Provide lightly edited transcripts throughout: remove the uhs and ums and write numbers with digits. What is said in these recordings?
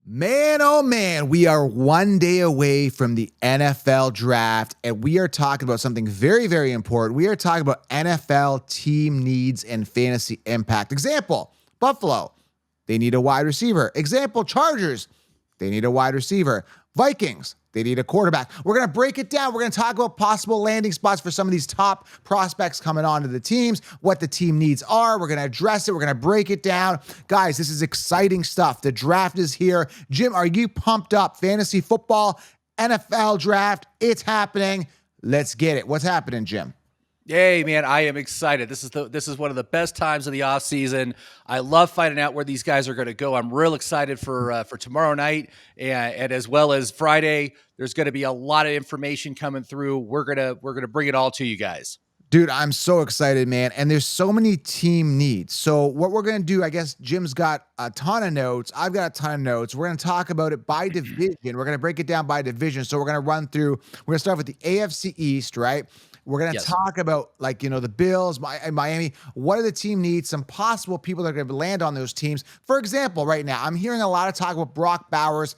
Man, oh man, we are one day away from the NFL draft, and we are talking about something very, very important. We are talking about NFL team needs and fantasy impact. Example, Buffalo, they need a wide receiver. Example, Chargers, they need a wide receiver. Vikings, they need a quarterback. We're going to break it down. We're going to talk about possible landing spots for some of these top prospects coming onto the teams, what the team needs are. We're going to address it. We're going to break it down. Guys, this is exciting stuff. The draft is here. Jim, are you pumped up? Fantasy football, NFL draft, it's happening. Let's get it. What's happening, Jim? Hey, man, I am excited. This is one of the best times of the offseason. I love finding out where these guys are going to go. I'm real excited for tomorrow night and as well as Friday. There's going to be a lot of information coming through. We're gonna bring it all to you guys. Dude, I'm so excited, man. And there's so many team needs. So what we're going to do, I guess Jim's got a ton of notes. I've got a ton of notes. We're going to talk about it by division. We're going to break it down by division. So we're going to run through, we're going to start with the AFC East, right? We're going to talk about, like, the Bills, Miami. What are the team needs? Some possible people that are going to land on those teams. For example, right now, I'm hearing a lot of talk about Brock Bowers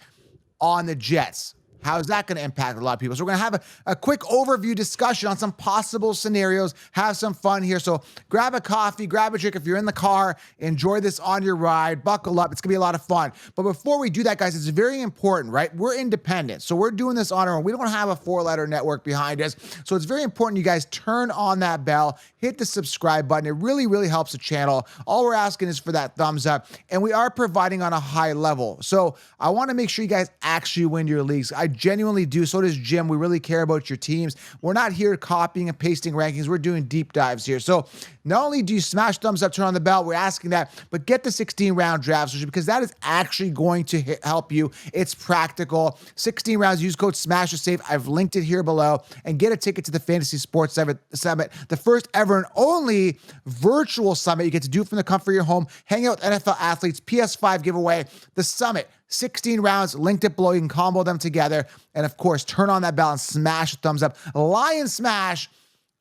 on the Jets. How is that going to impact a lot of people? So we're going to have a quick overview discussion on some possible scenarios, have some fun here. So grab a coffee, grab a drink. If you're in the car, enjoy this on your ride, buckle up. It's going to be a lot of fun. But before we do that, guys, it's very important, right? We're independent. So we're doing this on our own. We don't have a 4-letter network behind us. So it's very important you guys turn on that bell, hit the subscribe button. It really, really helps the channel. All we're asking is for that thumbs up. And we are providing on a high level. So I want to make sure you guys actually win your leagues. I genuinely do. So does Jim. We really care about your teams. We're not here copying and pasting rankings. We're doing deep dives here. So not only do you smash thumbs up, turn on the bell, we're asking that, but get the 16-round drafts, because that is actually going to help you. It's practical. 16 rounds. Use code SMASH2SAVE. I've linked it here below, and get a ticket to the Fantasy Sports Summit, the first ever and only virtual summit. You get to do it from the comfort of your home, hang out with NFL athletes, PS5 giveaway, the summit. 16 rounds, linked it below. You can combo them together. And of course, turn on that bell and smash a thumbs up. Lion smash.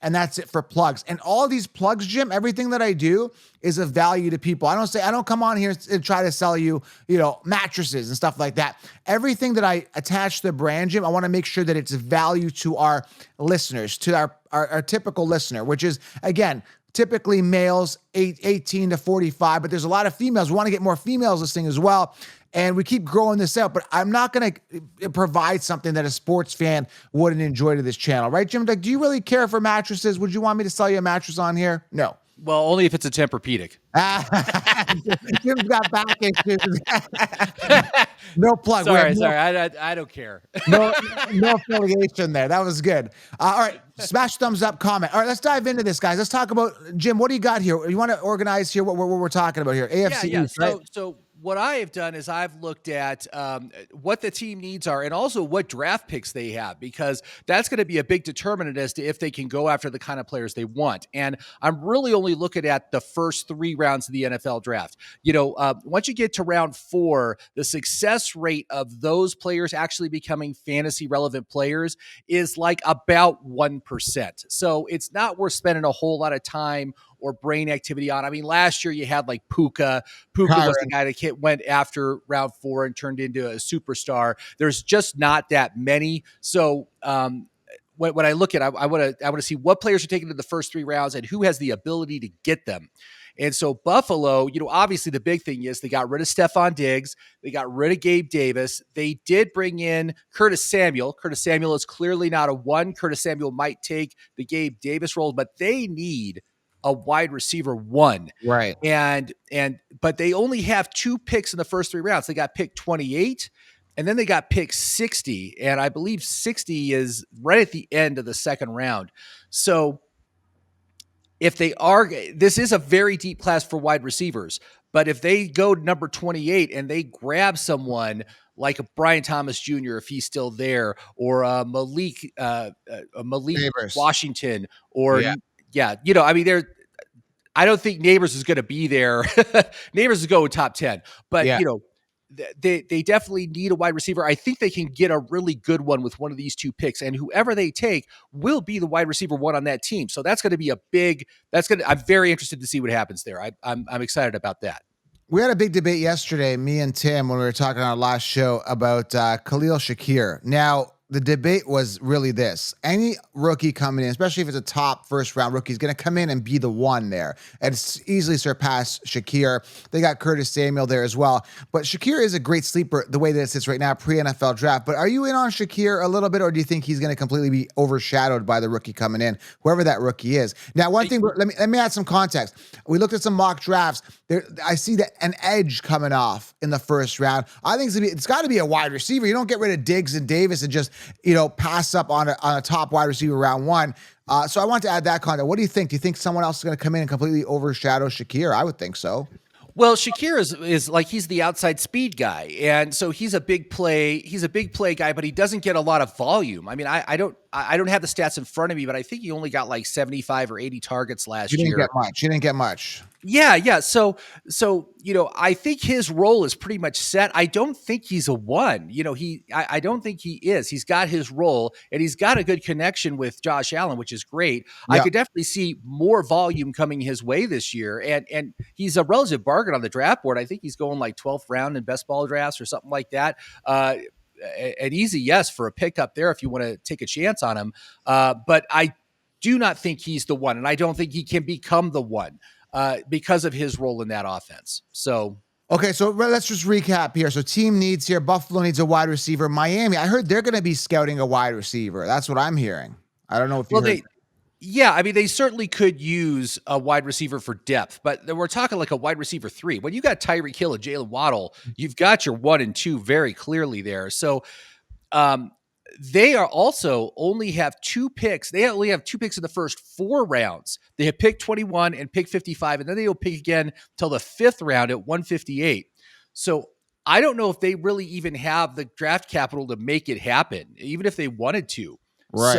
And that's it for plugs. And all these plugs, Jim, everything that I do is of value to people. I don't come on here and try to sell you, mattresses and stuff like that. Everything that I attach to the brand, Jim, I want to make sure that it's value to our listeners, to our typical listener, which is, again, typically males 18 to 45, but there's a lot of females. We want to get more females listening as well. And we keep growing this out, but I'm not going to provide something that a sports fan wouldn't enjoy to this channel. Right, Jim? Like, do you really care for mattresses? Would you want me to sell you a mattress on here? No. Well, only if it's a Tempur-Pedic. Jim's got back issues. No plug. Sorry. I don't care. No affiliation there. That was good. All right. Smash thumbs up, comment. All right, let's dive into this, guys. Let's talk about, Jim, what do you got here? You want to organize here what we're talking about here? AFC East, right? So what I have done is I've looked at what the team needs are and also what draft picks they have, because that's going to be a big determinant as to if they can go after the kind of players they want. And I'm really only looking at the first 3 rounds of the NFL draft. Once you get to round 4, the success rate of those players actually becoming fantasy relevant players is like about 1%. So it's not worth spending a whole lot of time or brain activity on. I mean, last year you had like Puka. Puka was the guy that went after round 4 and turned into a superstar. There's just not that many. So when I look at, I want to see what players are taken to the first 3 rounds and who has the ability to get them. And so Buffalo, obviously the big thing is they got rid of Stephon Diggs. They got rid of Gabe Davis. They did bring in Curtis Samuel. Curtis Samuel is clearly not a 1. Curtis Samuel might take the Gabe Davis role, but they need a wide receiver 1. Right. But they only have 2 picks in the first 3 rounds. They got pick 28 and then they got pick 60. And I believe 60 is right at the end of the second round. So this is a very deep class for wide receivers, but if they go number 28 and they grab someone like a Brian Thomas Jr., if he's still there, or Malik Washington, or I don't think Neighbors is going to be there. Neighbors is going top 10, but they definitely need a wide receiver. I think they can get a really good one with one of these 2 picks, and whoever they take will be the wide receiver 1 on that team. So that's going to be I'm very interested to see what happens there. I'm excited about that. We had a big debate yesterday, me and Tim, when we were talking on our last show about Khalil Shakir. Now, the debate was really this. Any rookie coming in, especially if it's a top first round rookie, is going to come in and be the one there and easily surpass Shakir. They got Curtis Samuel there as well. But Shakir is a great sleeper the way that it sits right now, pre-NFL draft. But are you in on Shakir a little bit, or do you think he's going to completely be overshadowed by the rookie coming in, whoever that rookie is? Now, one thing, let me add some context. We looked at some mock drafts. I see that an edge coming off in the first round. I think it's got to be a wide receiver. You don't get rid of Diggs and Davis and just pass up on a top wide receiver round one. So I want to add that content. What do you think? Do you think someone else is going to come in and completely overshadow Shakir? I would think so. Well, Shakir is like, he's the outside speed guy, and so he's a big play guy, but he doesn't get a lot of volume. I mean, I don't have the stats in front of me, but I think he only got like 75 or 80 targets last year. You didn't get much. Yeah. So I think his role is pretty much set. I don't think he's a one. I don't think he is. He's got his role, and he's got a good connection with Josh Allen, which is great. Yeah. I could definitely see more volume coming his way this year, and he's a relative bargain on the draft board. I think he's going like 12th round in best ball drafts or something like that. An easy yes for a pickup there if you want to take a chance on him. But I do not think he's the one, and I don't think he can become the one. Because of his role in that offense. So let's just recap here. So team needs here. Buffalo needs a wide receiver. Miami, I heard they're going to be scouting a wide receiver. That's what I'm hearing. I don't know if you heard. Yeah, I mean, they certainly could use a wide receiver for depth, but we're talking like a wide receiver 3. When you got Tyreek Hill and Jalen Waddle, you've got your 1 and 2 very clearly there. So they are also only have 2 picks. They only have 2 picks in the first 4 rounds. They have pick 21 and pick 55, and then they'll pick again till the 5th round at 158. So I don't know if they really even have the draft capital to make it happen, even if they wanted to. Right.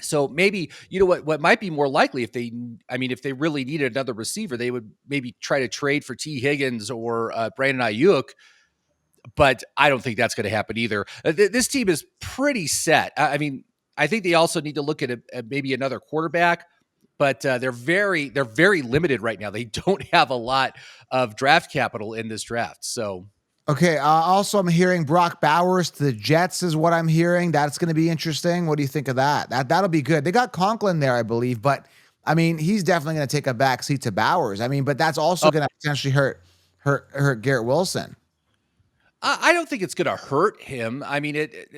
So maybe, what might be more likely if they really needed another receiver, they would maybe try to trade for T. Higgins or Brandon Ayuk. But I don't think that's going to happen either. This team is pretty set. I mean, I think they also need to look at maybe another quarterback, but they're very limited right now. They don't have a lot of draft capital in this draft. So, okay. Also, I'm hearing Brock Bowers to the Jets is what I'm hearing. That's going to be interesting. What do you think of that? That'll be good. They got Conklin there, I believe, but I mean, he's definitely going to take a back seat to Bowers. I mean, but that's also going to potentially hurt Garrett Wilson. I don't think it's going to hurt him. I mean,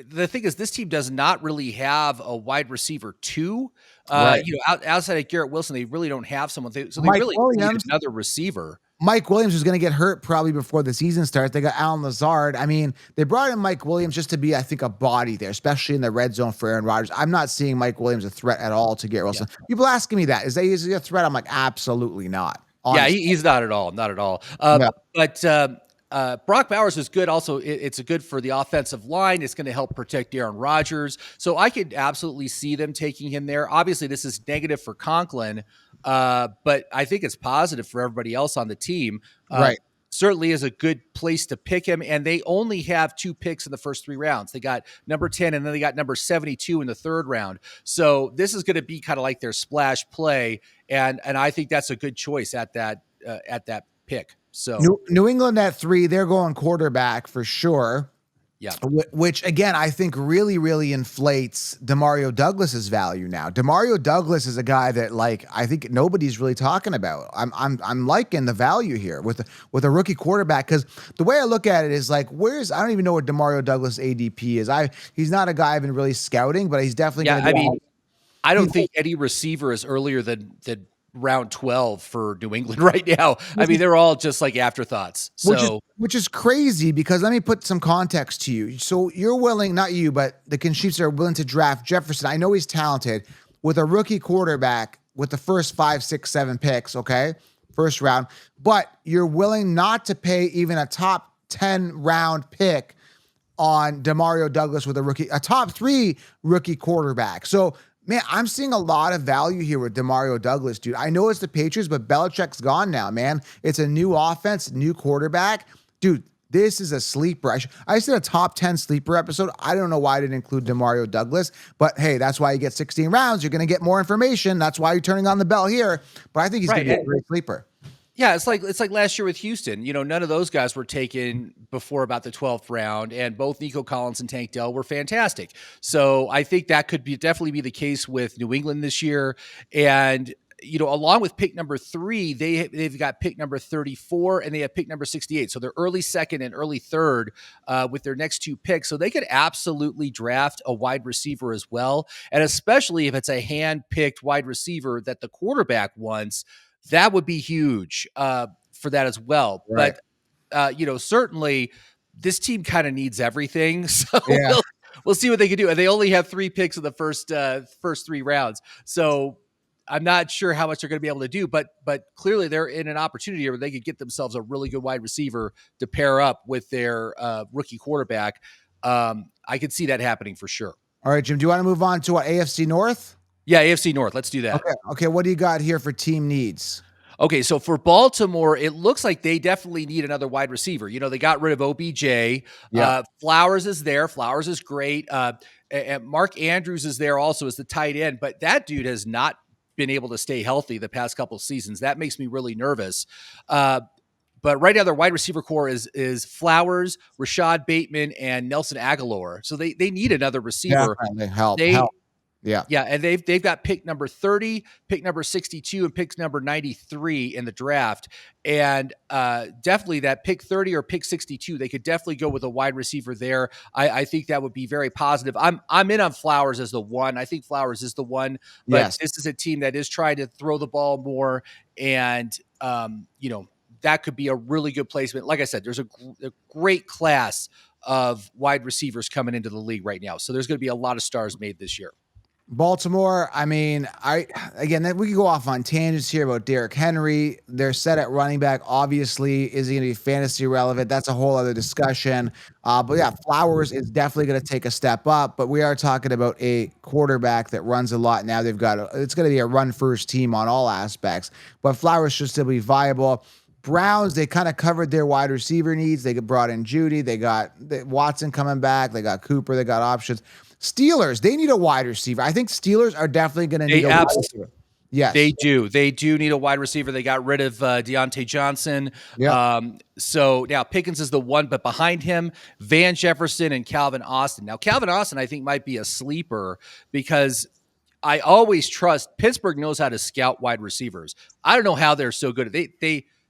the thing is, this team does not really have a wide receiver 2. Right. Outside of Garrett Wilson, they really don't have someone. They really need another receiver. Mike Williams is going to get hurt probably before the season starts. They got Alan Lazard. I mean, they brought in Mike Williams just to be, I think, a body there, especially in the red zone for Aaron Rodgers. I'm not seeing Mike Williams a threat at all to Garrett Wilson. Yeah. People asking me that. Is he a threat? I'm like, absolutely not. Honestly. Yeah, he's not at all. Not at all. But Brock Bowers is good. Also, it's good for the offensive line. It's going to help protect Aaron Rodgers. So I could absolutely see them taking him there. Obviously, this is negative for Conklin, but I think it's positive for everybody else on the team. Right. Certainly is a good place to pick him. And they only have 2 picks in the first 3 rounds. They got number 10 and then they got number 72 in the 3rd round. So this is going to be kind of like their splash play. And I think that's a good choice at that pick. So New England at 3, they're going quarterback for sure. Yeah. Which again, I think really, really inflates Demario Douglas's value now. Demario Douglas is a guy that I think nobody's really talking about. I'm liking the value here with a rookie quarterback, because the way I look at it is I don't even know what Demario Douglas ADP is. He's not a guy I've been really scouting, but he's definitely I don't think any receiver is earlier than round 12 for New England right now. I mean, they're all just like afterthoughts. So which is crazy, because let me put some context to you. So you're willing, not you, but the Chiefs are willing to draft Jefferson. I know he's talented, with a rookie quarterback with the first 5, 6, 7 picks. Okay. First round, but you're willing not to pay even a top 10 round pick on Demario Douglas with a top 3 rookie quarterback. So, man, I'm seeing a lot of value here with Demario Douglas, dude. I know it's the Patriots, but Belichick's gone now, man. It's a new offense, new quarterback. Dude, this is a sleeper. I said a top 10 sleeper episode. I don't know why I didn't include Demario Douglas, but hey, that's why you get 16 rounds. You're going to get more information. That's why you're turning on the bell here. But I think he's going to be a great sleeper. Yeah, it's like last year with Houston. None of those guys were taken before about the 12th round, and both Nico Collins and Tank Dell were fantastic. So I think that could definitely be the case with New England this year. And along with pick number 3, they've got pick number 34 and they have pick number 68. So they're early second and early third with their next 2 picks. So they could absolutely draft a wide receiver as well, and especially if it's a hand-picked wide receiver that the quarterback wants. That would be huge for that as well. Right. But, certainly this team kind of needs everything. So Yeah. we'll see what they can do. And they only have 3 picks in the first 3 rounds. So I'm not sure how much they're going to be able to do, but clearly they're in an opportunity where they could get themselves a really good wide receiver to pair up with their rookie quarterback. I could see that happening for sure. All right, Jim, do you want to move on to what, AFC North? Yeah, AFC North. Let's do that. Okay. What do you got here for team needs? Okay, so for Baltimore, it looks like they definitely need another wide receiver. They got rid of OBJ. Yeah. Flowers is there. Flowers is great. And Mark Andrews is there also as the tight end, but that dude has not been able to stay healthy the past couple of seasons. That makes me really nervous. But right now, their wide receiver core is Flowers, Rashad Bateman, and Nelson Aguilar. So they need another receiver. Definitely. Help. Yeah. Yeah, and they've got pick number 30, pick number 62, and pick number 93 in the draft. And definitely that pick 30 or pick 62, they could definitely go with a wide receiver there. I think that would be very positive. I'm in on Flowers as the one. I think Flowers is the one, but Yes. this is a team that is trying to throw the ball more, and that could be a really good placement. Like I said, there's a great class of wide receivers coming into the league right now, so there's going to be a lot of stars made this year. Baltimore, I mean, we could go off on tangents here about Derrick Henry. They're set at running back. Obviously, is he going to be fantasy relevant? That's a whole other discussion. But yeah, Flowers is definitely going to take a step up. But we are talking about a quarterback that runs a lot now. It's going to be a run first team on all aspects. But Flowers should still be viable. Browns, they kind of covered their wide receiver needs. They brought in Judy. They got Watson coming back. They got Cooper. They got options. Steelers, they need a wide receiver. I think Steelers are definitely going to need a wide receiver. Yes. They do. They do need a wide receiver. They got rid of Deontay Johnson. Yeah. So now Pickens is the one, but behind him, Van Jefferson and Calvin Austin. Now, Calvin Austin, I think, might be a sleeper because I always trust Pittsburgh knows how to scout wide receivers. I don't know how they're so good.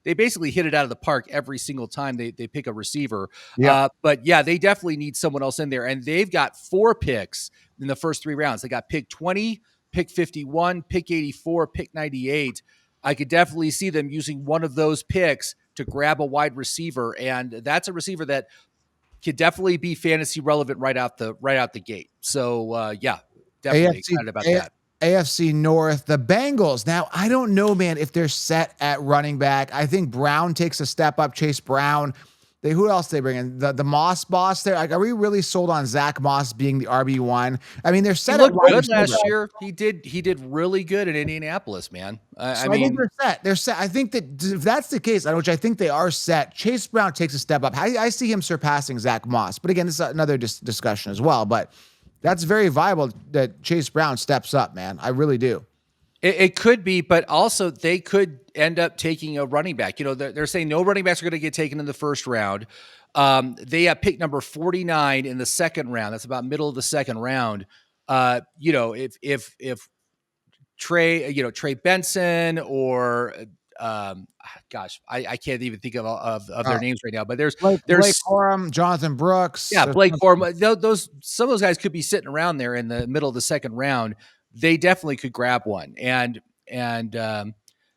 They basically hit it out of the park every single time they pick a receiver. Yeah. But yeah, they definitely need someone else in there. And they've got 4 picks in the first 3 rounds. They got pick 20, pick 51, pick 84, pick 98. I could definitely see them using one of those picks to grab a wide receiver. And that's a receiver that could definitely be fantasy relevant right out the gate. So yeah, definitely excited about that. AFC North, the Bengals. Now, I don't know, man, if they're set at running back. I think Brown takes a step up. Chase Brown. Who else they bring in? The Moss boss there. Like, are we really sold on Zach Moss being the RB1? I mean, they're set. He looked good last year. He did really good in Indianapolis, man. I mean, think they're set. They're set. I think that if that's the case, which I think they are set, Chase Brown takes a step up. I see him surpassing Zach Moss. But again, this is another discussion as well. But that's very viable that Chase Brown steps up, man. I really do. It could be, but also they could end up taking a running back. They're saying no running backs are going to get taken in the first round. They have pick number 49 in the second round. That's about middle of the second round. If Trey Benson or I can't even think of their names right now. But there's Blake Corum, Jonathan Brooks. Yeah, Blake Corum. Some of those guys could be sitting around there in the middle of the second round. They definitely could grab one, and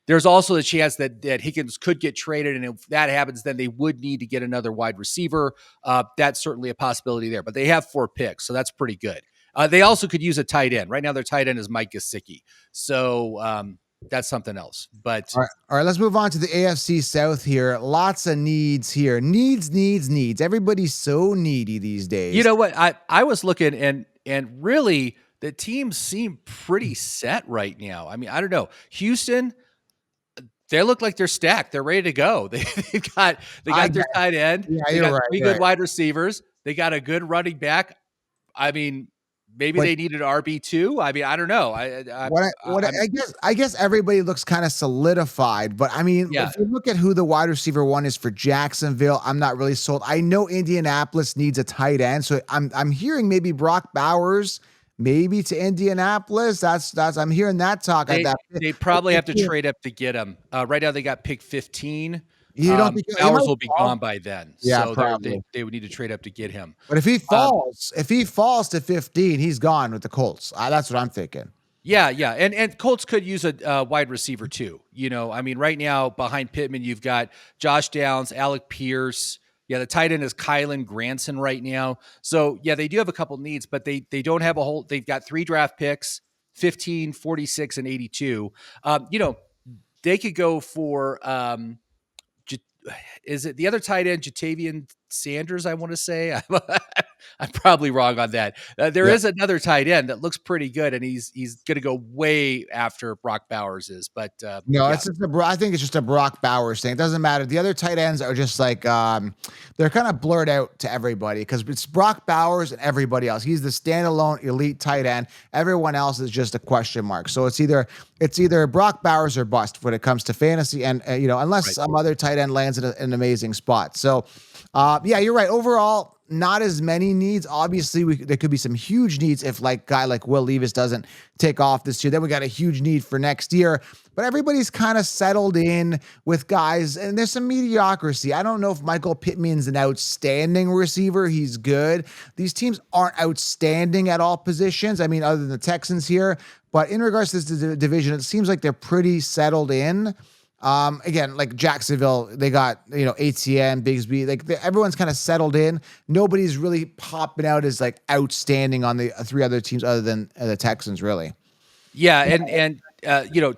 there's also the chance that Higgins could get traded, and if that happens, then they would need to get another wide receiver. That's certainly a possibility there, but they have 4 picks, so that's pretty good. They also could use a tight end. Right now, their tight end is Mike Gesicki, so that's something else. But all right, let's move on to the AFC South here. Lots of needs here. Needs. Everybody's so needy these days. You know what? I was looking, and really, the teams seem pretty set right now. I mean, I don't know. Houston, they look like they're stacked. They're ready to go. They got their tight end. Yeah, they you're got right. 3 good wide receivers. They got a good running back. I mean, maybe But they needed RB2. I mean, I don't know. I'm I guess everybody looks kind of solidified, but I mean, yeah. if you look at who the wide receiver one is for Jacksonville, I'm not really sold. I know Indianapolis needs a tight end, so I'm hearing maybe Brock Bowers, maybe to Indianapolis. That's I'm hearing that talk at They that. they probably have to trade up to get him. Right now they got pick 15. You don't think he Bowers might will be fall? gone by then, Yeah, so probably. they would need to trade up to get him. But Um, if he falls to 15, he's gone with the Colts. That's what I'm thinking. yeah, yeah, and Colts could use a wide receiver too. I mean, right now behind Pittman, you've got Josh Downs, Alec Pierce. Yeah, the tight end is Kylan Granson right now. So yeah, they do have a couple needs, but they don't have a whole. They've got 3 draft picks, 15, 46, and 82. They could go for J- is it the other tight end, Jatavian Sanders? I want to say I'm probably wrong on that. There Yeah. is another tight end that looks pretty good, and he's going to go way after Brock Bowers is. But No, yeah, it's just I think it's just a Brock Bowers thing. It doesn't matter. The other tight ends are just like they're kind of blurred out to everybody because it's Brock Bowers and everybody else. He's the standalone elite tight end. Everyone else is just a question mark. So it's either Brock Bowers or bust when it comes to fantasy, and unless right. some other tight end lands in an amazing spot. So yeah, you're right. Overall, not as many needs. Obviously, there could be some huge needs if guy like Will Levis doesn't take off this year. Then we got a huge need for next year. But everybody's kind of settled in with guys, and there's some mediocrity. I don't know if Michael Pittman's an outstanding receiver. He's good. These teams aren't outstanding at all positions. I mean, other than the Texans here. But in regards to this division, it seems like they're pretty settled in. Again, like Jacksonville, they got, ATM, Bigsby, everyone's kind of settled in. Nobody's really popping out as outstanding on the 3 other teams other than the Texans, really. Yeah, and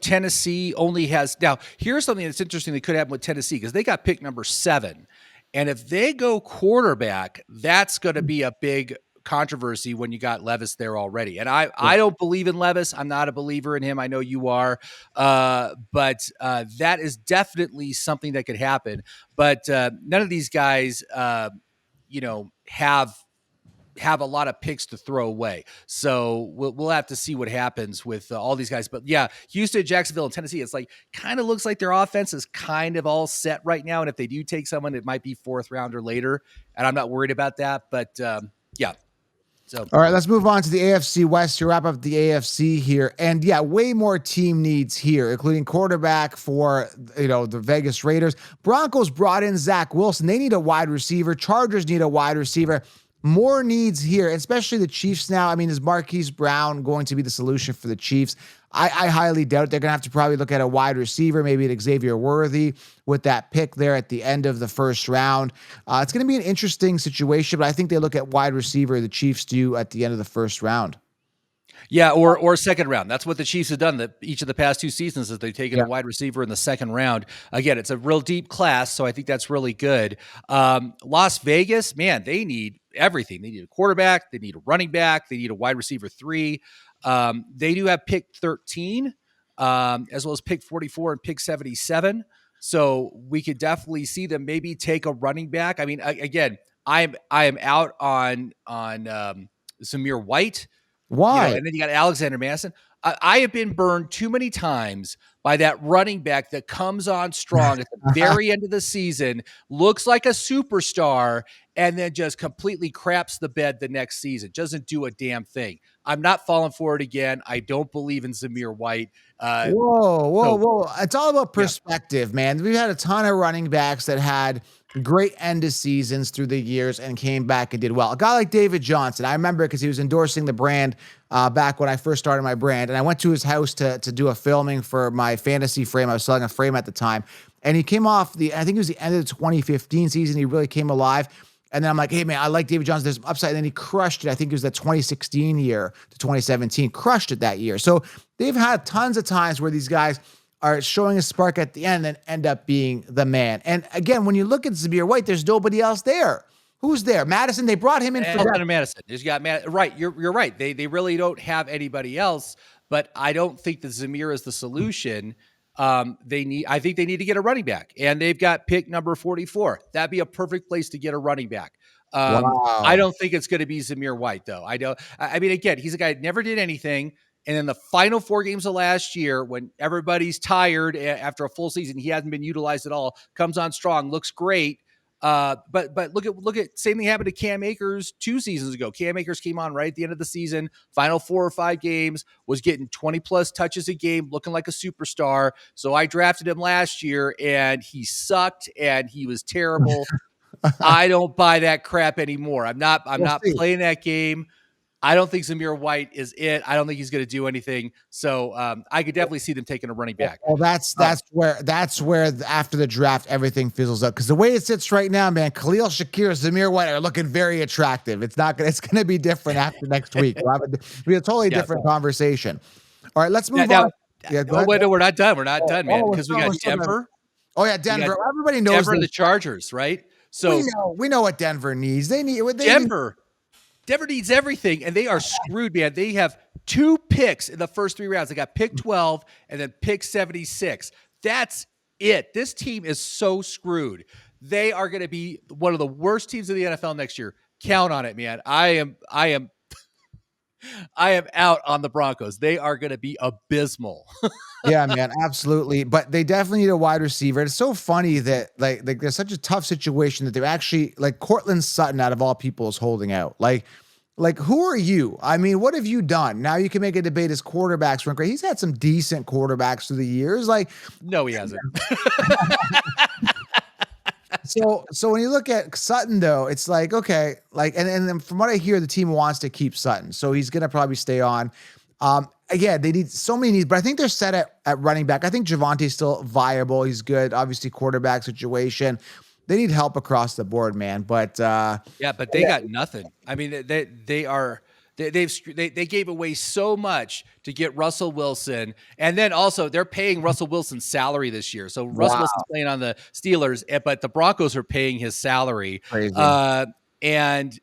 Tennessee only has now. Here's something that's interesting that could happen with Tennessee because they got pick number 7, and if they go quarterback, that's going to be a big controversy when you got Levis there already. And I don't believe in Levis. I'm not a believer in him. I know you are, but that is definitely something that could happen. But none of these guys, have a lot of picks to throw away. So we'll have to see what happens with all these guys. But yeah, Houston, Jacksonville, and Tennessee, it's kind of looks like their offense is kind of all set right now. And if they do take someone, it might be 4th round or later. And I'm not worried about that. But yeah. So all right, let's move on to the AFC West to wrap up the AFC here. And yeah, way more team needs here, including quarterback for the Vegas Raiders. Broncos brought in Zach Wilson. They need a wide receiver. Chargers need a wide receiver. More needs here, especially the Chiefs now. I mean, is Marquise Brown going to be the solution for the Chiefs? I highly doubt it. They're going to have to probably look at a wide receiver, maybe at Xavier Worthy with that pick there at the end of the first round. It's going to be an interesting situation, but I think they look at wide receiver, the Chiefs do, at the end of the first round. yeah, or second round. That's what the Chiefs have done each of the past 2 seasons is they've taken a wide receiver in the second round. Again, it's a real deep class, so I think that's really good. Las Vegas, man, they need everything. They need a quarterback. They need a running back. They need a wide receiver 3. They do have pick 13, as well as pick 44 and pick 77. So we could definitely see them maybe take a running back. I mean, again, I am out on Zamir White. Why? And then you got Alexander Madison. I have been burned too many times by that running back that comes on strong at the very end of the season, looks like a superstar, and then just completely craps the bed the next season. Doesn't do a damn thing. I'm not falling for it again. I don't believe in Zamir White. Whoa. It's all about Yeah. perspective, man. We've had a ton of running backs that had great end of seasons through the years and came back and did well. A guy like David Johnson, I remember because he was endorsing the brand back when I first started my brand. And I went to his house to do a filming for my fantasy frame. I was selling a frame at the time. And he came off I think it was the end of the 2015 season. He really came alive. And then I'm like, hey, man, I like David Johnson. There's some upside. And then he crushed it. I think it was the 2016 year to 2017. Crushed it that year. So they've had tons of times where these guys are showing a spark at the end and end up being the man. And again, when you look at Zamir White, there's nobody else there. Who's there? Madison, they brought him in for that. Madison. You got right. You're right. They really don't have anybody else, but I don't think that Zamir is the solution. I think they need to get a running back, and they've got pick number 44. That'd be a perfect place to get a running back. I Wow. don't think it's going to be Zamir White, though. I mean, again, he's a guy that never did anything. And in the final 4 games of last year, when everybody's tired after a full season, he hasn't been utilized at all. Comes on strong, looks great. But look at same thing happened to Cam Akers 2 seasons ago. Cam Akers came on right at the end of the season, final 4 or 5 games, was getting 20 plus touches a game, looking like a superstar. So I drafted him last year, and he sucked, and he was terrible. I don't buy that crap anymore. I'm not We'll see. playing that game. I don't think Zamir White is it. I don't think he's going to do anything. So I could definitely see them taking a running back. Well, that's where after the draft everything fizzles up, because the way it sits right now, man, Khalil Shakir, Zamir White are looking very attractive. It's gonna be different after next week. We'll have a totally different conversation. All right, let's move on. Yeah, wait, no, we're not done. We're not done, man, because we got Denver. Oh yeah, Denver. Everybody knows Denver and the Chargers, right? So we know what Denver needs. They need Denver needs everything, and they are screwed, man. They have 2 picks in the first 3 rounds. They got pick 12 and then pick 76. That's it. This team is so screwed. They are going to be one of the worst teams in the NFL next year. Count on it, man. I am out on the Broncos. They are going to be abysmal. Yeah, man, absolutely. But they definitely need a wide receiver. It's so funny that like there's such a tough situation that they're actually like Cortland Sutton out of all people is holding out. Like who are you? I mean, what have you done? Now you can make a debate as quarterbacks weren't great. He's had some decent quarterbacks through the years. Like, no, he hasn't. So when you look at Sutton, though, it's like, okay, like, and then from what I hear, the team wants to keep Sutton, so he's gonna probably stay on. Again, they need so many needs, but I think they're set at running back. I think Javante's still viable. He's good. Obviously, quarterback situation. They need help across the board, man. But but they got nothing. I mean, they gave away so much to get Russell Wilson, and then also they're paying Russell Wilson's salary this year. So Russell Wilson's playing on the Steelers, but the Broncos are paying his salary. Crazy. And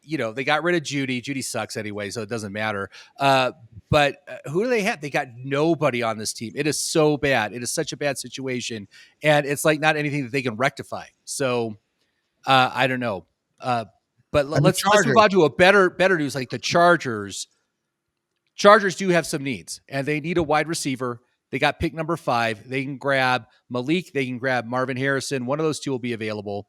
you know, they got rid of Judy. Judy sucks anyway, so it doesn't matter. But who do they have? They got nobody on this team. It is so bad. It is such a bad situation, and it's like not anything that they can rectify. So I don't know. But let's move on to a better news. Like the Chargers do have some needs, and they need a wide receiver. They got pick number 5. They can grab Malik. They can grab Marvin Harrison. One of those 2 will be available.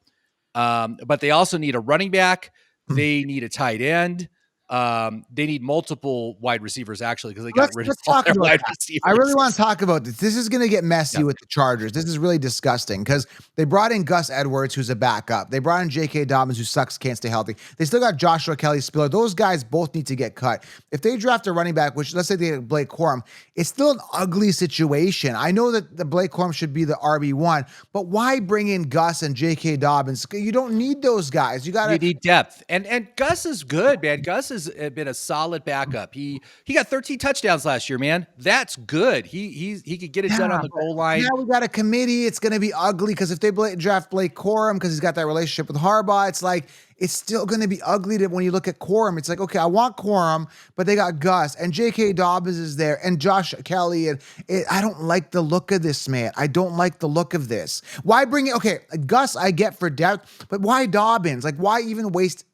But they also need a running back. They need a tight end. They need multiple wide receivers, actually, because they got rid of all their wide receivers. I really want to talk about this. This is going to get messy with the Chargers. This is really disgusting because they brought in Gus Edwards, who's a backup. They brought in J.K. Dobbins, who sucks, can't stay healthy. They still got Joshua Kelly, Spiller. Those guys both need to get cut. If they draft a running back, which let's say they get Blake Corum, it's still an ugly situation. I know that the Blake Corum should be the RB1, but why bring in Gus and J.K. Dobbins? You don't need those guys. You need depth. And Gus is good, man. Gus has been a solid backup. He got 13 touchdowns last year, man. That's good. He could get it done on the goal line. Now we got a committee. It's going to be ugly because if they draft Blake Corum because he's got that relationship with Harbaugh, it's like it's still going to be ugly when you look at Corum. It's like, okay, I want Corum, but they got Gus and J.K. Dobbins is there and Josh Kelly. And I don't like the look of this, man. I don't like the look of this. Why bring it? Okay, Gus I get for depth, but why Dobbins? Like, why even waste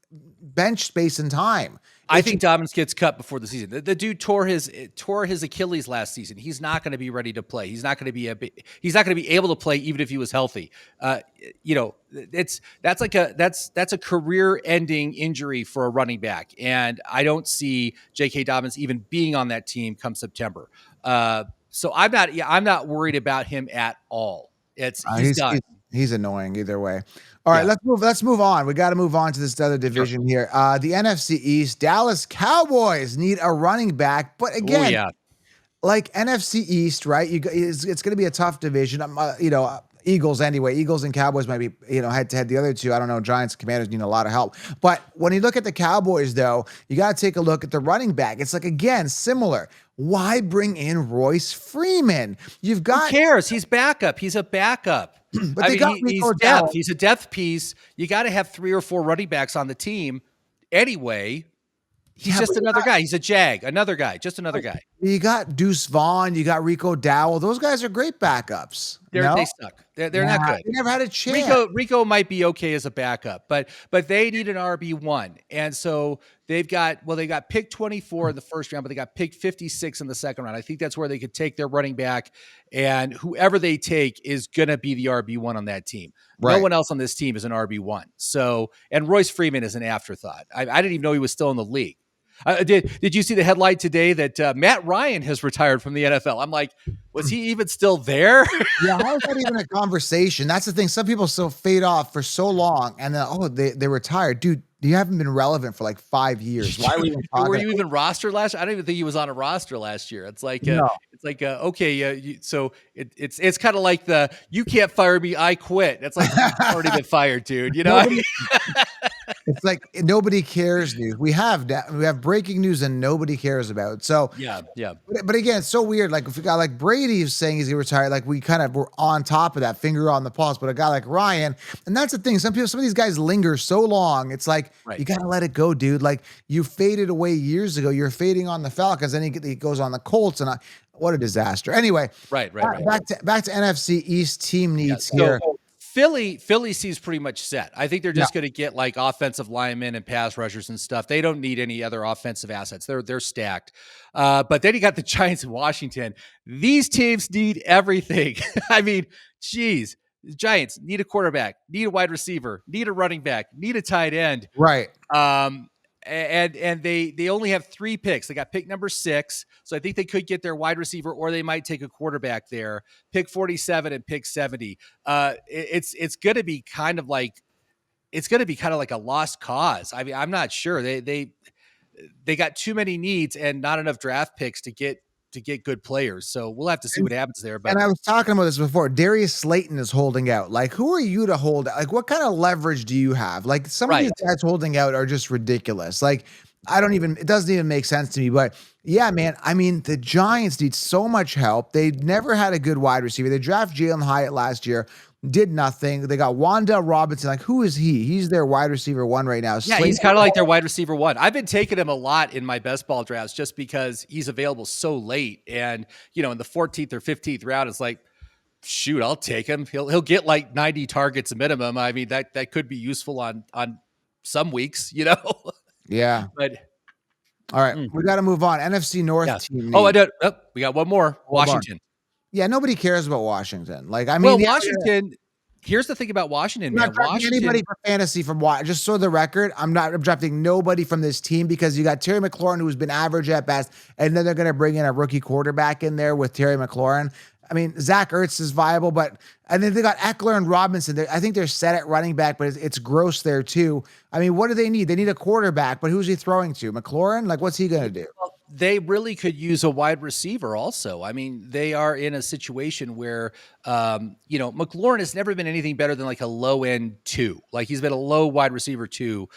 bench space and time? I think Dobbins gets cut before the season. The dude tore his Achilles last season. He's not going to be ready to play. He's not going to be able to play even if he was healthy. You know, that's a career-ending injury for a running back, and I don't see J.K. Dobbins even being on that team come September. So I'm not worried about him at all. He's done. He's annoying either way. All right, let's move on. We got to move on to this other division here. The NFC East, Dallas Cowboys need a running back, but again, like NFC East, right? It's going to be a tough division. Eagles anyway. Eagles and Cowboys might be, head to head. The other 2, I don't know. Giants, Commanders need a lot of help. But when you look at the Cowboys, though, you got to take a look at the running back. It's like, again, similar. Why bring in Royce Freeman? Who cares? He's backup. He's a backup. But he's depth. He's a depth piece. You got to have 3 or 4 running backs on the team anyway. He's just another guy. He's a jag. Another guy. Just another guy. You got Deuce Vaughn, you got Rico Dowell. Those guys are great backups. They No? suck. They're not good. They never had a chance. Rico might be okay as a backup, but they need an RB1. And so they got pick 24 in the first round, but they got pick 56 in the second round. I think that's where they could take their running back, and whoever they take is going to be the RB1 on that team. Right. No one else on this team is an RB1. So, and Royce Freeman is an afterthought. I didn't even know he was still in the league. Did you see the headline today that Matt Ryan has retired from the NFL? I'm like, was he even still there? Yeah, how is that even a conversation? That's the thing. Some people still fade off for so long, and then they retired. Dude, you haven't been relevant for like 5 years. Why are we even talking? Were you even rostered last year? I don't even think he was on a roster last year. It's like, No. okay, so it's kind of like the you can't fire me, I quit. It's like you've already been fired, dude. You know. It's like nobody cares, dude. We have breaking news and nobody cares about it. So yeah. But again, it's so weird. Like if we got like Brady saying he's retired, like we kind of were on top of that, finger on the pulse. But a guy like Ryan, and that's the thing. Some of these guys linger so long. It's like you gotta let it go, dude. Like you faded away years ago. You're fading on the Falcons, then he goes on the Colts, and what a disaster. Anyway, right. Back to NFC East team needs here. Philly seems pretty much set. I think they're just going to get like offensive linemen and pass rushers and stuff. They don't need any other offensive assets. They're stacked. But then you got the Giants in Washington. These teams need everything. I mean, geez, the Giants need a quarterback, need a wide receiver, need a running back, need a tight end. Right. And they only have 3 picks. They got pick number 6. So I think they could get their wide receiver, or they might take a quarterback there. Pick 47 and pick 70. It's going to be kind of like a lost cause. I mean, I'm not sure. They got too many needs and not enough draft picks to get good players. So we'll have to see what happens there. But and I was talking about this before. Darius Slayton is holding out. Like, who are you to hold out? Like, what kind of leverage do you have? Like, some of these guys holding out are just ridiculous. Like, it doesn't even make sense to me. But yeah, man, I mean, the Giants need so much help. They never had a good wide receiver. They drafted Jalen Hyatt last year. Did nothing. They got Wandale Robinson. Like, who is he? He's their wide receiver 1 right now. Yeah, he's kind of like their wide receiver 1. I've been taking him a lot in my best ball drafts just because he's available so late. And, in the 14th or 15th round, it's like, shoot, I'll take him. He'll get like 90 targets minimum. I mean, that could be useful on some weeks, Yeah. But all right, we got to move on. NFC North team. We got one more. Washington. Yeah, nobody cares about Washington. Like, I mean, Washington. Here's the thing about Washington, man. I'm not drafting anybody for fantasy from Washington. Just so the record, I'm drafting nobody from this team because you got Terry McLaurin, who's been average at best, and then they're going to bring in a rookie quarterback in there with Terry McLaurin. I mean, Zach Ertz is viable, and then they got Eckler and Robinson. I think they're set at running back, but it's gross there too. I mean, what do they need? They need a quarterback, but who's he throwing to? McLaurin? Like, what's he going to do? Well, they really could use a wide receiver also. I mean, they are in a situation where, McLaurin has never been anything better than like a low end 2. Like, he's been a low wide receiver 2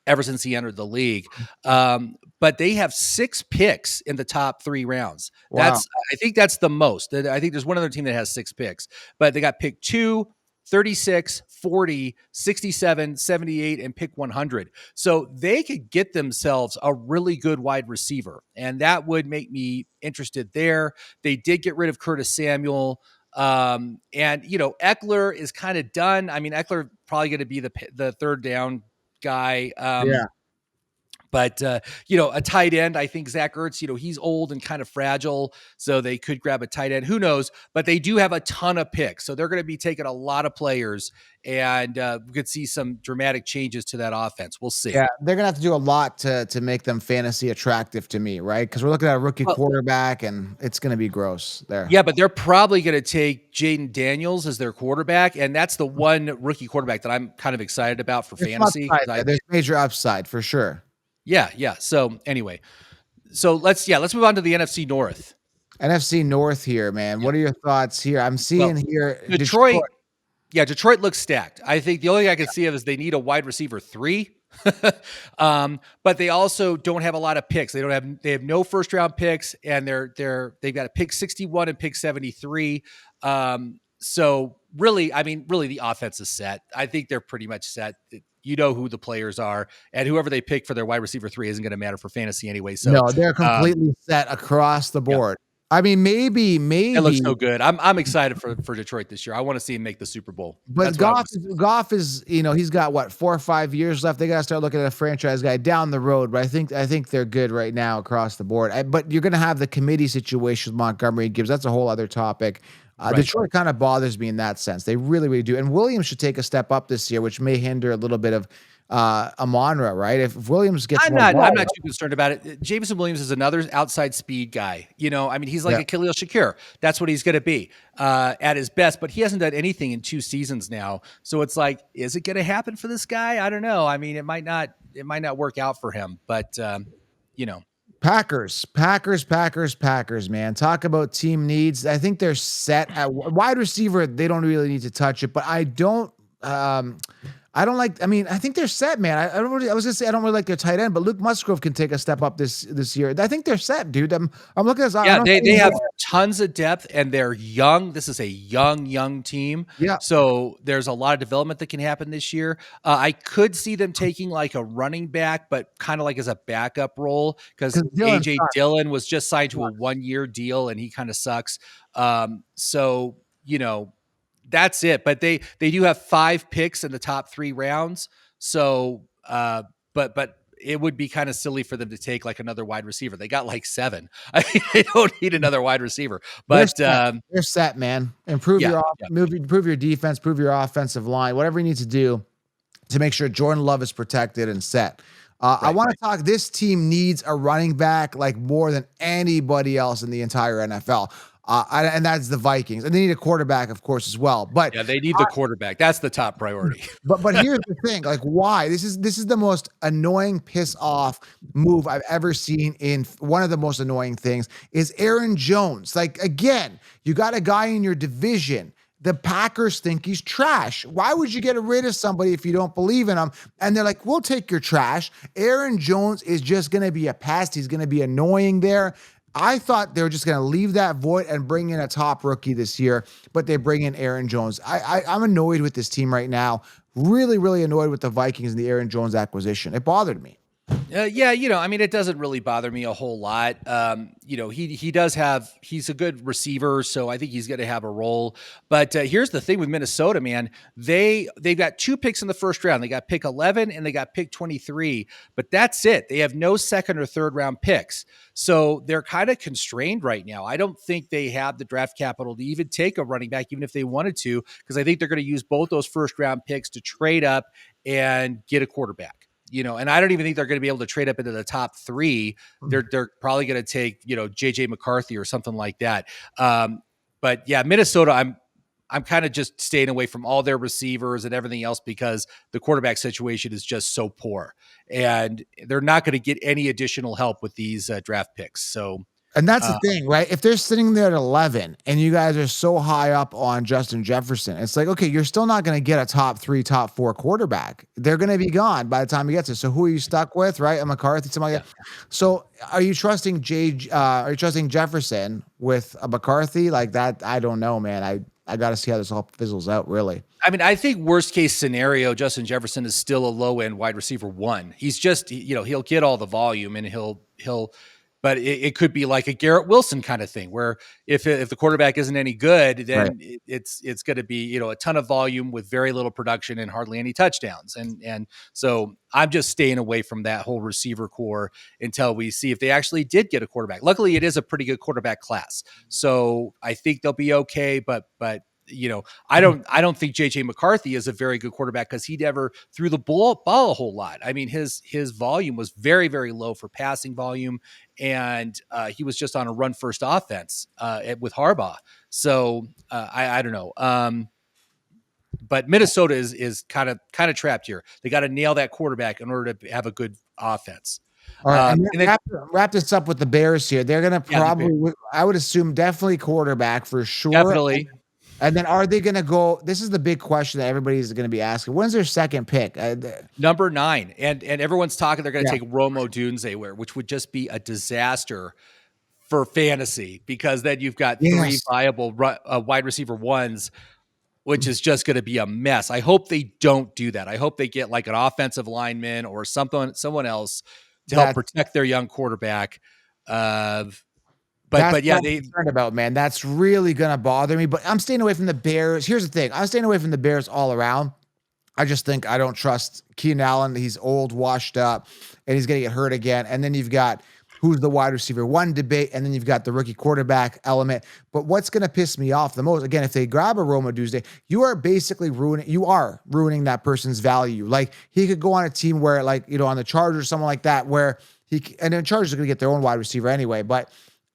ever since he entered the league. But they have 6 picks in the top 3 rounds. Wow. I think that's the most. I think there's one other team that has 6 picks, but they got pick 2, 36, 40, 67, 78, and pick 100. So they could get themselves a really good wide receiver, and that would make me interested there. They did get rid of Curtis Samuel. And Eckler is kind of done. I mean, Eckler probably going to be the third down guy. But, a tight end, I think Zach Ertz, he's old and kind of fragile, so they could grab a tight end. Who knows? But they do have a ton of picks, so they're going to be taking a lot of players, and we could see some dramatic changes to that offense. We'll see. Yeah, they're going to have to do a lot to make them fantasy attractive to me, right? Because we're looking at a rookie quarterback, and it's going to be gross there. Yeah, but they're probably going to take Jaden Daniels as their quarterback, and that's the one rookie quarterback that I'm kind of excited about for fantasy. There's major upside for sure. Yeah. So anyway, let's move on to the NFC North. NFC North here, man. What are your thoughts here? I'm seeing here Detroit. Yeah, Detroit looks stacked. I think the only thing I can see of is they need a wide receiver 3. But they also don't have a lot of picks. They have no first round picks, and they've got a pick 61 and pick 73. So really the offense is set. I think they're pretty much set. you know who the players are, and whoever they pick for their wide receiver 3 isn't going to matter for fantasy anyway. So No, they're completely set across the yeah, board. I mean, maybe, it looks so good. I'm excited for Detroit this year. I want to see him make the Super Bowl. but That's what I want to see. Goff is, he's got what, 4 or 5 years left. They got to start looking at a franchise guy down the road. But I think they're good right now across the board. But you're going to have the committee situation with Montgomery and Gibbs. That's a whole other topic. Right. Detroit kind of bothers me in that sense. They really, really do. And Williams should take a step up this year, which may hinder a little bit of Amon-Ra, right? If Williams gets I'm not too concerned about it. Jameson Williams is another outside speed guy. I mean, he's like a Khalil Shakir. That's what he's going to be at his best, but he hasn't done anything in 2 seasons now. So it's like, is it going to happen for this guy? I don't know. I mean, it might not work out for him, but Packers, man. Talk about team needs. I think they're set at wide receiver. They don't really need to touch it, but I don't like. I mean, I think they're set, man. I was gonna say I don't really like their tight end, but Luke Musgrove can take a step up this year. I think they're set, dude. I'm looking at this. Yeah, they have tons of depth and they're young. This is a young team. Yeah. So there's a lot of development that can happen this year. I could see them taking like a running back, but kind of like as a backup role because AJ Dillon was just signed to a 1-year deal and he kind of sucks. So that's it. But they do have 5 picks in the top 3 rounds. So, but it would be kind of silly for them to take like another wide receiver. They got like 7. I mean, they don't need another wide receiver. But they're set, man. Improve your defense, prove your offensive line, whatever you need to do to make sure Jordan Love is protected and set. I want to talk. This team needs a running back like more than anybody else in the entire NFL. And that's the Vikings. And they need a quarterback, of course, as well. But yeah, they need the quarterback. That's the top priority. But here's the thing: like, why? This is the most annoying, piss off move I've ever seen. In one of the most annoying things is Aaron Jones. Like, again, you got a guy in your division. The Packers think he's trash. Why would you get rid of somebody if you don't believe in him? And they're like, we'll take your trash. Aaron Jones is just going to be a pest. He's going to be annoying there. I thought they were just going to leave that void and bring in a top rookie this year, but they bring in Aaron Jones. I'm annoyed with this team right now. Really, really annoyed with the Vikings and the Aaron Jones acquisition. It bothered me. Yeah, I mean, it doesn't really bother me a whole lot. He's a good receiver, so I think he's going to have a role. But here's the thing with Minnesota, man. They've got 2 picks in the first round. They got pick 11 and they got pick 23, but that's it. They have no second or third round picks. So they're kind of constrained right now. I don't think they have the draft capital to even take a running back, even if they wanted to, because I think they're going to use both those first round picks to trade up and get a quarterback. And I don't even think they're going to be able to trade up into the top 3. They're probably going to take, JJ McCarthy or something like that. But yeah, Minnesota, I'm kind of just staying away from all their receivers and everything else because the quarterback situation is just so poor and they're not going to get any additional help with these draft picks. So, and that's the thing, right? If they're sitting there at 11 and you guys are so high up on Justin Jefferson, it's like, okay, you're still not going to get a top 3, top 4 quarterback. They're going to be gone by the time he gets it. So who are you stuck with, right? A McCarthy, somebody like that. So are you trusting Jefferson with a McCarthy like that? I don't know, man. I got to see how this all fizzles out, really. I mean, I think worst case scenario, Justin Jefferson is still a low end wide receiver 1. He's just, he'll get all the volume and but it could be like a Garrett Wilson kind of thing where if the quarterback isn't any good, then it's going to be, a ton of volume with very little production and hardly any touchdowns. And so I'm just staying away from that whole receiver core until we see if they actually did get a quarterback. Luckily, it is a pretty good quarterback class. So I think they'll be okay, but I don't think JJ McCarthy is a very good quarterback because he never threw the ball a whole lot. I mean, his volume was very, very low for passing volume, and he was just on a run first offense with Harbaugh. So I don't know. But Minnesota is kind of trapped here. They got to nail that quarterback in order to have a good offense. All right, and then wrap this up with the Bears here. They're going to probably, I would assume, definitely quarterback for sure. Definitely. And then are they going to go? This is the big question that everybody's going to be asking. When's their second pick? Number 9. And everyone's talking they're going to take Rome Odunze, which would just be a disaster for fantasy because then you've got 3 viable wide receiver 1s which is just going to be a mess. I hope they don't do that. I hope they get like an offensive lineman or someone else to help That protect their young quarterback. that's But yeah, what I'm concerned about, man. That's really gonna bother me. But I'm staying away from the Bears. Here's the thing: I'm staying away from the Bears all around. I just think I don't trust Keenan Allen. He's old, washed up, and he's gonna get hurt again. And then you've got who's the wide receiver one debate, and then you've got the rookie quarterback element. But what's gonna piss me off the most, again, if they grab a Roma Tuesday, you are basically ruining that person's value. Like he could go on a team where, like, on the Chargers, someone like that, where and the Chargers are gonna get their own wide receiver anyway, but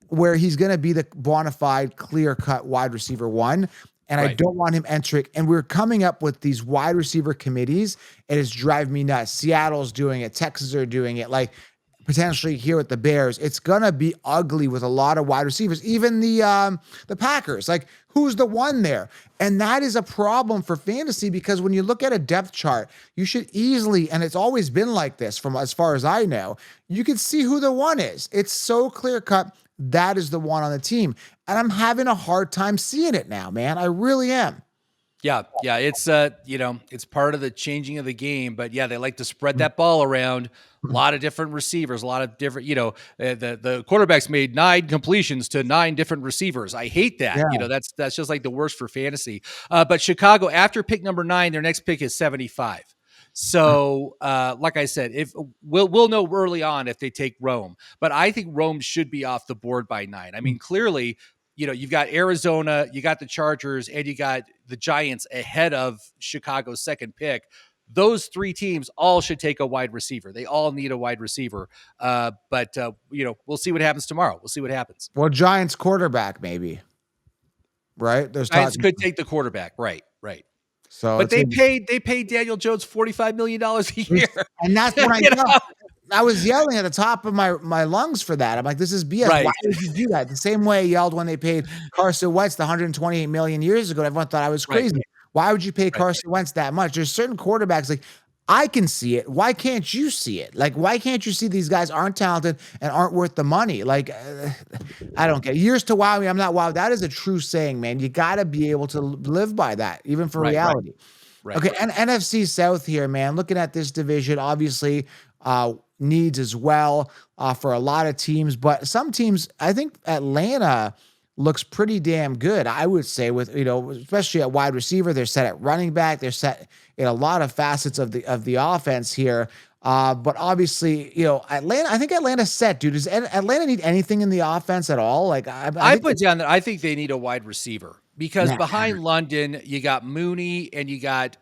where he's going to be the bona fide, clear-cut wide receiver one. And I don't want him entering. And we're coming up with these wide receiver committees, and it's driving me nuts. Seattle's doing it. Texas are doing it. Like, potentially here with the Bears, it's going to be ugly with a lot of wide receivers. Even the Packers. Like, who's the one there? And that is a problem for fantasy because when you look at a depth chart, you should easily, and it's always been like this from as far as I know, you can see who the one is. It's so clear-cut. That is the one on the team. And I'm having a hard time seeing it now, man. I really am. Yeah. It's it's part of the changing of the game. But yeah, they like to spread that ball around. A lot of different receivers, a lot of different, the quarterbacks made 9 completions to 9 different receivers. I hate that. Yeah. That's just like the worst for fantasy. But Chicago, after pick number 9, their next pick is 75. So, like I said, if we'll know early on if they take Rome, but I think Rome should be off the board by 9. I mean, clearly, you've got Arizona, you got the Chargers, and you got the Giants ahead of Chicago's second pick. Those 3 teams all should take a wide receiver. They all need a wide receiver. But we'll see what happens tomorrow. We'll see what happens. Well, Giants quarterback, maybe. Right? There's Giants could take the quarterback. Right. So, but they paid Daniel Jones $45 million a year. And that's what I know. I was yelling at the top of my lungs for that. I'm like, this is BS. Right. Why would you do that? The same way I yelled when they paid Carson Wentz the $128 million years ago. Everyone thought I was crazy. Right. Why would you pay Carson Wentz that much? There's certain quarterbacks, like, I can see it. Why can't you see it? Like, why can't you see these guys aren't talented and aren't worth the money? Like, I don't get years to wow me. I'm not wow. That is a true saying, man. You got to be able to live by that, even for reality. Right. Okay. And NFC South here, man, looking at this division, obviously, needs as well for a lot of teams, but some teams, I think Atlanta looks pretty damn good. I would say with, especially at wide receiver, they're set at running back. They're set in a lot of facets of the offense here. But obviously, Atlanta, I think Atlanta's set, dude. Does Atlanta need anything in the offense at all? Like I put down that I think they need a wide receiver because behind London, you got Mooney and you got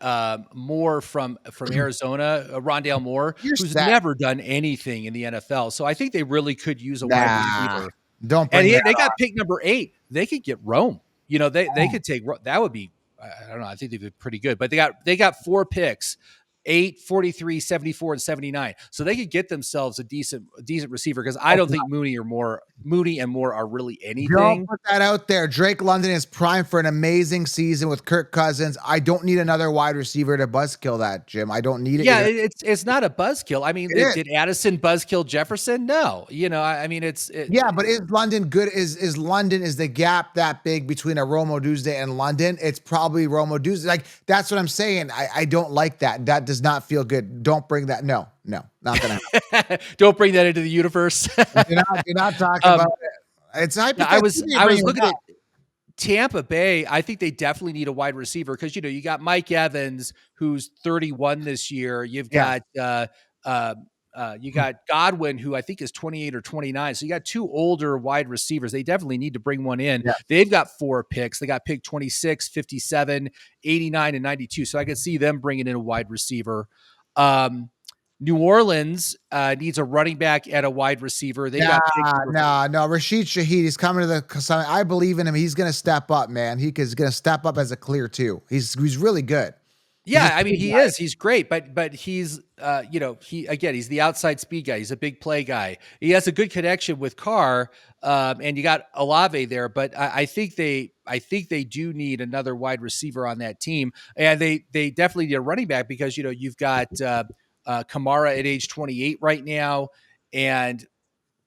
Moore from Arizona, Rondale Moore, who's never done anything in the NFL. So I think they really could use a wide receiver. They got pick number 8. They could get Rome. They could take that would be, I don't know. I think they'd be pretty good, but they got 4 picks. 8, 43, 74, and 79. So they could get themselves a decent receiver because I don't think Mooney and Moore are really anything. Don't put that out there. Drake London is primed for an amazing season with Kirk Cousins. I don't need another wide receiver to buzzkill that, Jim. I don't need it. Yeah, it's not a buzzkill. I mean, did Addison buzzkill Jefferson? No. I mean, yeah, but is London good? Is London, is the gap that big between a Romo Tuesday and London? It's probably Romo Tuesday. Like, that's what I'm saying. I don't like that. That does not feel good. Don't bring that. No, not gonna happen. Don't bring that into the universe. You're not talking about it. It's hypothetical. I was looking at Tampa Bay. I think they definitely need a wide receiver because you got Mike Evans, who's 31 this year. You've got you got Godwin, who I think is 28 or 29. So you got 2 older wide receivers. They definitely need to bring one in. Yeah. They've got 4 picks. They got pick 26, 57, 89, and 92. So I could see them bringing in a wide receiver. New Orleans needs a running back and a wide receiver. They got no. Rashid Shaheed is coming to the. I believe in him. He's going to step up, man. He is going to step up as a clear 2. He's really good. Yeah, I mean, he is. He's great, but he's, he's the outside speed guy. He's a big play guy. He has a good connection with Carr, and you got Olave there. But I think they do need another wide receiver on that team, and they definitely need a running back because you've got Kamara at age 28 right now, and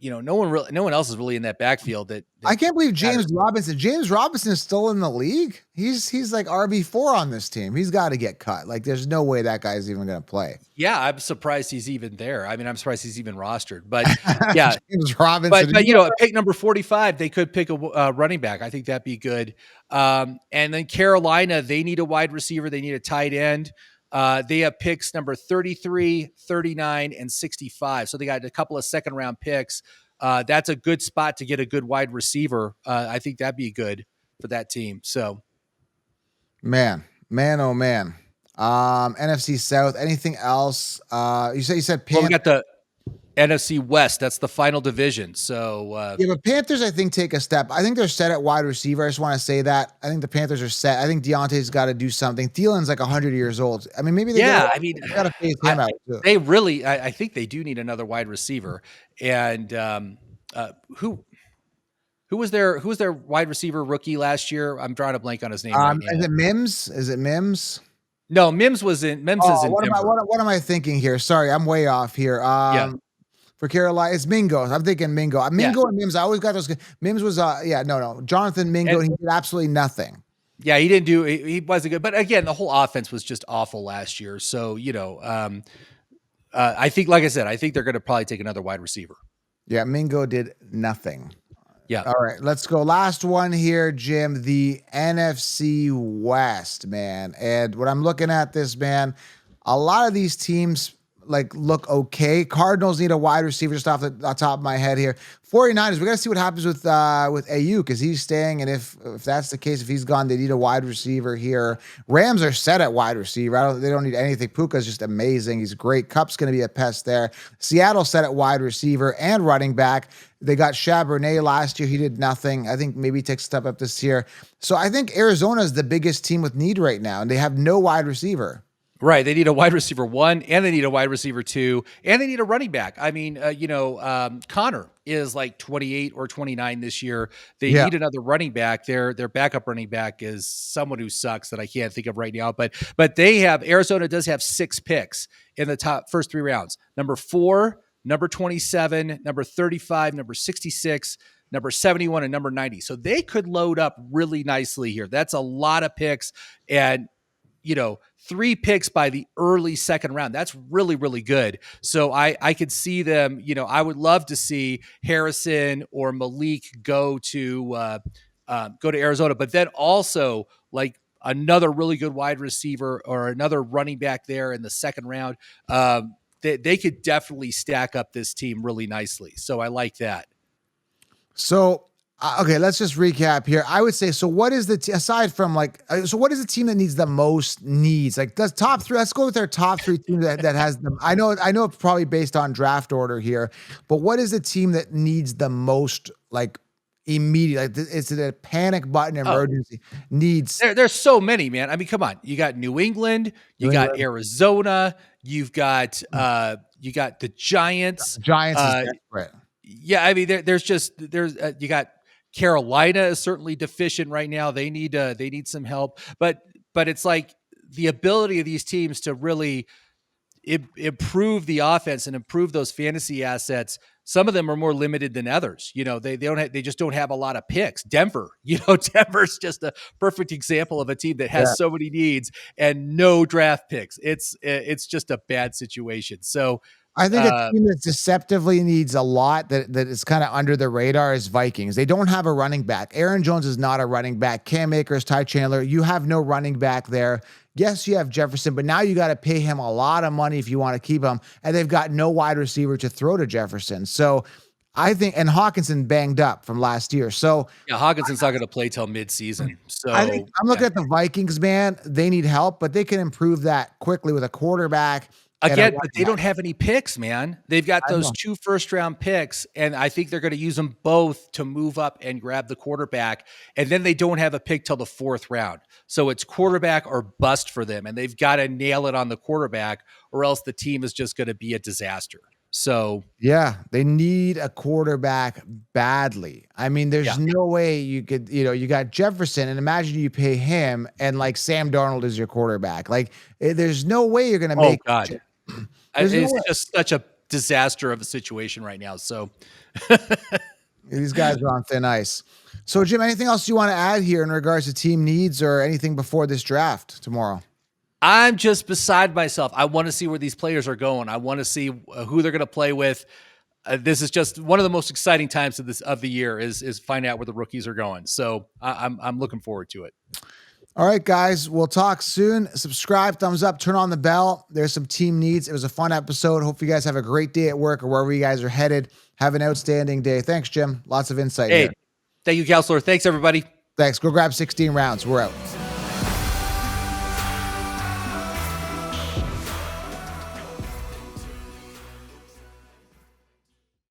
no one else is really in that backfield that I can't believe matters. James Robinson is still in the league. He's like RB4 on this team. He's got to get cut. Like, there's no way that guy's even going to play. Yeah, I'm surprised he's even there. I mean, I'm surprised he's even rostered. But yeah, James Robinson. but at pick number 45, they could pick a running back. I think that'd be good. And then Carolina, they need a wide receiver. They need a tight end. They have picks number 33, 39, and 65. So they got a couple of second round picks. That's a good spot to get a good wide receiver. I think that'd be good for that team. So, man, oh man. NFC South. Anything else? You said well, we Panthers. got the NFC West. That's the final division. So, Yeah, but Panthers, I think, take a step. I think they're set at wide receiver. I just want to say that. I think the Panthers are set. I think Deontay's got to do something. Thielen's like 100 years old. I mean, maybe they got to phase him out too. They really, I think they do need another wide receiver. And who was their wide receiver rookie last year? I'm drawing a blank on his name. Right now. Is it Mims? Is it Mims? No, Mims is in Denver. What am I thinking here? Sorry, I'm way off here. For Carolina, it's Mingo. I'm thinking Mingo. And Mims, I always got those. Mims was, Jonathan Mingo, and he did absolutely nothing. Yeah, he wasn't good. But again, the whole offense was just awful last year. So, I think, like I said, I think they're going to probably take another wide receiver. Yeah, Mingo did nothing. Yeah. All right, let's go. Last one here, Jim, the NFC West, man. And when I'm looking at this, man, a lot of these teams look okay. Cardinals need a wide receiver just off the top of my head here. 49ers, we got to see what happens with AU because he's staying. And if that's the case, if he's gone, they need a wide receiver here. Rams are set at wide receiver. They don't need anything. Puka's just amazing. He's great. Cup's going to be a pest there. Seattle set at wide receiver and running back. They got Charbonnet last year. He did nothing. I think maybe he takes a step up this year. So I think Arizona is the biggest team with need right now, and they have no wide receiver. Right. They need a wide receiver 1, and they need a wide receiver 2, and they need a running back. I mean, Connor is like 28 or 29 this year. They need another running back. Their backup running back is someone who sucks that I can't think of right now. But Arizona does have 6 picks in the first 3 rounds. Number 4, number 27, number 35, number 66, number 71, and number 90. So they could load up really nicely here. That's a lot of picks. And 3 picks by the early second round. That's really, really good. So I could see them, I would love to see Harrison or Malik go to Arizona, but then also like another really good wide receiver or another running back there in the second round. They could definitely stack up this team really nicely. So I like that. So, okay, let's just recap here. I would say, so what is aside from so what is the team that needs the most needs? Like, does top 3, let's go with their top 3 team that has them. I know it's probably based on draft order here, but what is the team that needs the most, immediate? Is it a panic button emergency needs? There's so many, man. I mean, come on. You got New England, got Arizona, you've got the Giants. Giants is desperate. Yeah, I mean, you got Carolina is certainly deficient right now. They need some help, but it's like the ability of these teams to really improve the offense and improve those fantasy assets. Some of them are more limited than others. They just don't have a lot of picks. Denver's just a perfect example of a team that has so many needs and no draft picks. It's just a bad situation. So I think a team that deceptively needs a lot that is kind of under the radar is Vikings. They don't have a running back. Aaron Jones is not a running back. Cam Akers, Ty Chandler, you have no running back there. Yes, you have Jefferson, but now you got to pay him a lot of money if you want to keep him, and they've got no wide receiver to throw to Jefferson. So I think, and Hawkinson banged up from last year. So yeah, Hawkinson's not going to play till mid-season. So I think I'm looking at the Vikings, man. They need help, but they can improve that quickly with a quarterback. Again, but they don't have any picks, man. They've got those 2 first-round picks, and I think they're going to use them both to move up and grab the quarterback. And then they don't have a pick till the 4th round. So it's quarterback or bust for them, and they've got to nail it on the quarterback, or else the team is just going to be a disaster. So yeah, they need a quarterback badly. I mean, there's no way you could, you got Jefferson, and imagine you pay him and Sam Darnold is your quarterback. There's no way you're going to make. Oh God. It's just such a disaster of a situation right now. So these guys are on thin ice. So, Jim, anything else you want to add here in regards to team needs or anything before this draft tomorrow? I'm just beside myself. I want to see where these players are going. I want to see who they're going to play with. This is just one of the most exciting times of the year is find out where the rookies are going. So I'm looking forward to it. All right, guys, we'll talk soon. Subscribe, thumbs up, turn on the bell. There's some team needs. It was a fun episode. Hope you guys have a great day at work or wherever you guys are headed. Have an outstanding day. Thanks, Jim. Lots of insight here. Thank you, Counselor. Thanks, everybody. Thanks. Go grab 16 rounds. We're out.